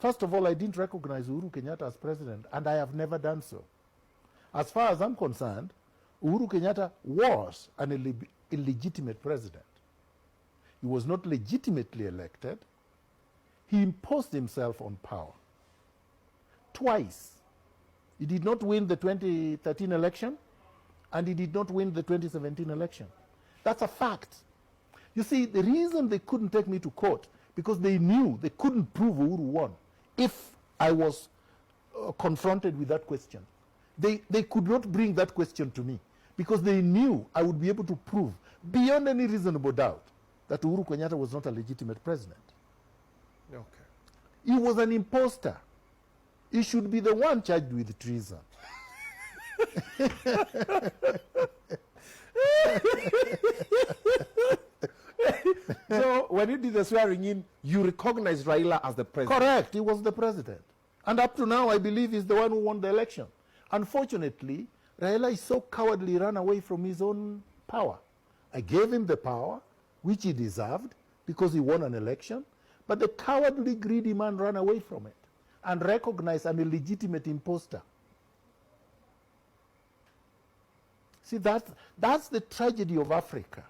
First of all, I didn't recognize Uhuru Kenyatta as president, and I have never done so. As far as I'm concerned, Uhuru Kenyatta was an illegitimate president. He was not legitimately elected. He imposed himself on power. Twice. He did not win the 2013 election, and he did not win the 2017 election. That's a fact. You see, the reason they couldn't take me to court, because they knew they couldn't prove Uhuru won if I was confronted with that question. They could not bring that question to me because they knew I would be able to prove beyond any reasonable doubt that Uhuru Kenyatta was not a legitimate president. Okay. He was an imposter. He should be the one charged with treason. So when you did the swearing in, you recognized Raila as the president? Correct. He was the president. And up to now, I believe he's the one who won the election. Unfortunately, Raila is so cowardly, ran away from his own power. I gave him the power, which he deserved, because he won an election. But the cowardly, greedy man ran away from it and recognized an illegitimate imposter. See, that's the tragedy of Africa.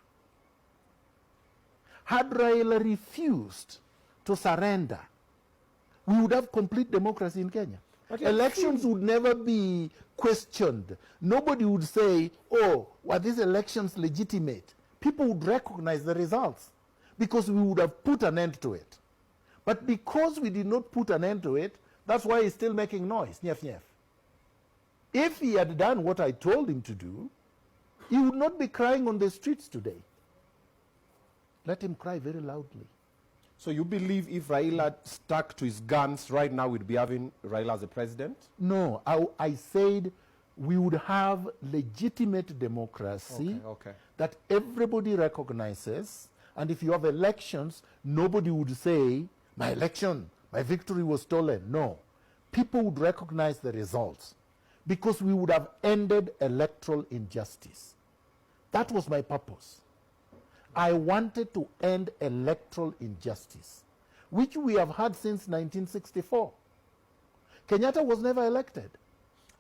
Had Raila refused to surrender, we would have complete democracy in Kenya. Elections would never be questioned. Nobody would say, oh, were these elections legitimate? People would recognize the results because we would have put an end to it. But because we did not put an end to it, that's why he's still making noise, nyef nyef. If he had done what I told him to do, he would not be crying on the streets today. Let him cry very loudly. So you believe if Raila stuck to his guns right now, we'd be having Raila as a president? No, I said we would have legitimate democracy that everybody recognizes, and if you have elections, nobody would say, my election, my victory was stolen. No. People would recognize the results because we would have ended electoral injustice. That was my purpose. I wanted to end electoral injustice, which we have had since 1964. Kenyatta was never elected.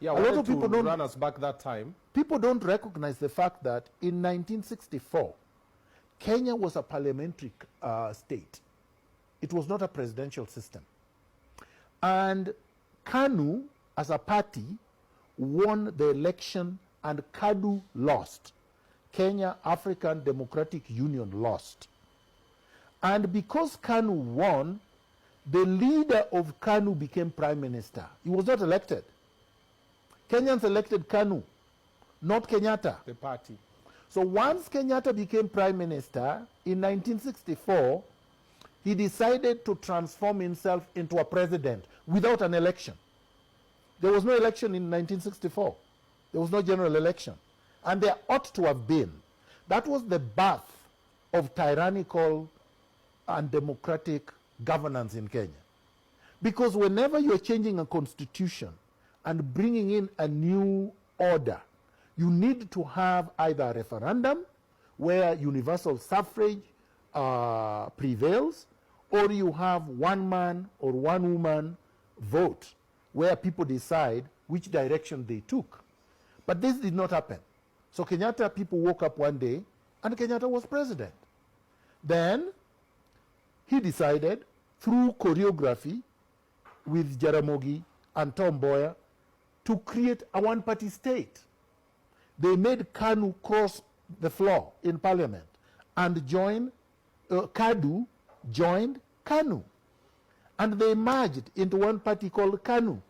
Yeah, a lot of people don't run us back that time. People don't recognize the fact that in 1964, Kenya was a parliamentary state. It was not a presidential system. And KANU, as a party, won the election and KADU lost. Kenya African Democratic Union lost. And because KANU won, the leader of KANU became prime minister. He was not elected. Kenyans elected KANU, not Kenyatta. The party. So once Kenyatta became prime minister, in 1964, he decided to transform himself into a president without an election. There was no election in 1964. There was no general election. And there ought to have been. That was the birth of tyrannical and democratic governance in Kenya. Because whenever you're changing a constitution and bringing in a new order, you need to have either a referendum where universal suffrage prevails, or you have one man or one woman vote where people decide which direction they took. But this did not happen. So Kenyatta, people woke up one day and Kenyatta was president. Then he decided through choreography with Jaramogi and Tom Mboya to create a one-party state. They made KANU cross the floor in parliament and join, KADU joined KANU. And they merged into one party called KANU.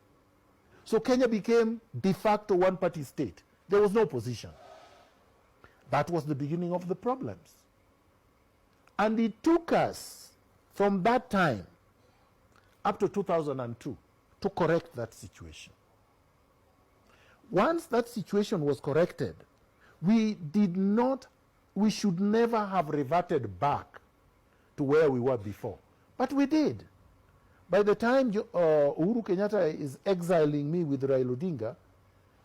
So Kenya became de facto one-party state. There was no opposition. That was the beginning of the problems. And it took us from that time up to 2002 to correct that situation. Once that situation was corrected, we should never have reverted back to where we were before. But we did. By the time Uhuru Kenyatta is exiling me with Raila Odinga,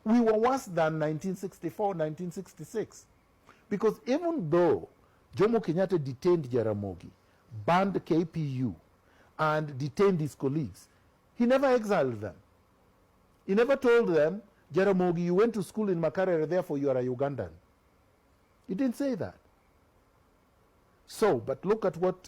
we were worse than 1964, 1966. Because even though Jomo Kenyatta detained Jaramogi, banned KPU, and detained his colleagues, He never exiled them. He never told them, Jaramogi, you went to school in Makerere, therefore you are a Ugandan. He didn't say that. So, but look at what